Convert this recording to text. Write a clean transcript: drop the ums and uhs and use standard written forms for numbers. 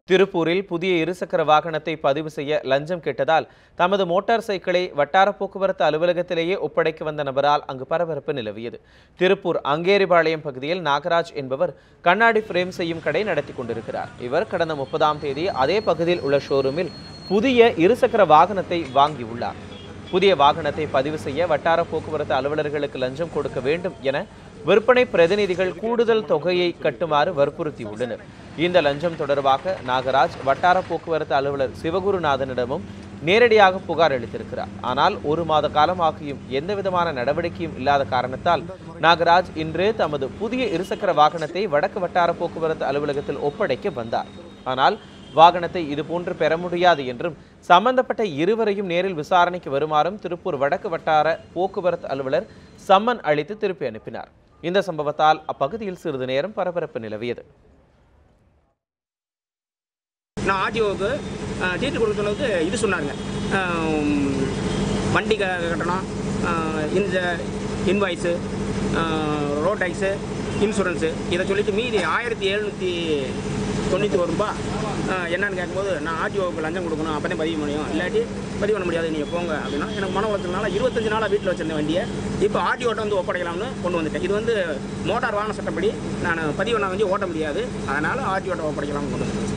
திருப்பூரில் புதிய இருசக்கர வாகனத்தை பதிவு செய்ய லஞ்சம் கேட்டதால் தமது மோட்டார் சைக்கிளை வட்டார போக்குவரத்து அலுவலகத்திலேயே ஒப்படைக்க வந்த நபரால் அங்கு பரபரப்பு நிலவியது. திருப்பூர் அங்கேரிபாளையம் பகுதியில் நாகராஜ் என்பவர் கண்ணாடி பிரேம் செய்யும் கடை நடத்தி கொண்டிருக்கிறார். இவர் கடந்த 30ஆம் தேதி அதே பகுதியில் உள்ள ஷோரூமில் புதிய இருசக்கர வாகனத்தை வாங்கியுள்ளார். புதிய வாகனத்தை பதிவு செய்ய வட்டார போக்குவரத்து அலுவலர்களுக்கு லஞ்சம் கொடுக்க வேண்டும் என விற்பனை பிரதிநிதிகள் கூடுதல் தொகையை கட்டுமாறு வற்புறுத்தியுள்ளனர். இந்த லஞ்சம் தொடர்பாக நாகராஜ் வட்டார போக்குவரத்து அலுவலர் சிவகுருநாதனிடமும் நேரடியாக புகார் அளித்திருக்கிறார். ஆனால் 1 மாத காலமாகியும் எந்தவிதமான நடவடிக்கையும் இல்லாத காரணத்தால் நாகராஜ் இன்று தமது புதிய இருசக்கர வாகனத்தை வடக்கு வட்டார போக்குவரத்து அலுவலகத்தில் ஒப்படைக்க வந்தார். ஆனால் வாகனத்தை இதுபோன்று பெற முடியாது என்றும் சம்பந்தப்பட்ட இருவரையும் நேரில் விசாரணைக்கு வருமாறும் திருப்பூர் வடக்கு வட்டார போக்குவரத்து அலுவலர் சம்மன் அளித்து திருப்பி அனுப்பினார். இந்த சம்பவத்தால் அப்பகுதியில் சிறிது நேரம் பரபரப்பு நிலவியது. நான் ஆர்டிஓவுக்கு டீட்டெயில் கொடுக்க சொன்னதுக்கு இது சொன்னாங்க, வண்டி கட்டணம், இந்த இன்வாய்ஸு, ரோட் டேக்ஸு, இன்சூரன்ஸு இதை சொல்லிட்டு மீதி 1791 ரூபா என்னன்னு கேட்கும்போது நான் ஆர்டிஓவுக்கு லஞ்சம் கொடுக்கணும், அப்போ தான் பதிவு முடியும், இல்லாட்டி பதிவு பண்ண முடியாது, நீங்கள் போங்க அப்படின்னா எனக்கு மன உளைச்சல்னால 25 நாளாக வீட்டில் வச்சிருந்த வண்டியை இப்போ ஆர்டிஓட்ட வந்து ஒப்படைக்கலாம்னு கொண்டு வந்துட்டேன். இது வந்து மோட்டார் வாகன சட்டப்படி நான் பதிவு பண்ண வண்டி ஓட்ட முடியாது, அதனால் ஆர்டிஓட்ட ஒப்படைக்கலாம்னு கொண்டு வந்தேன்.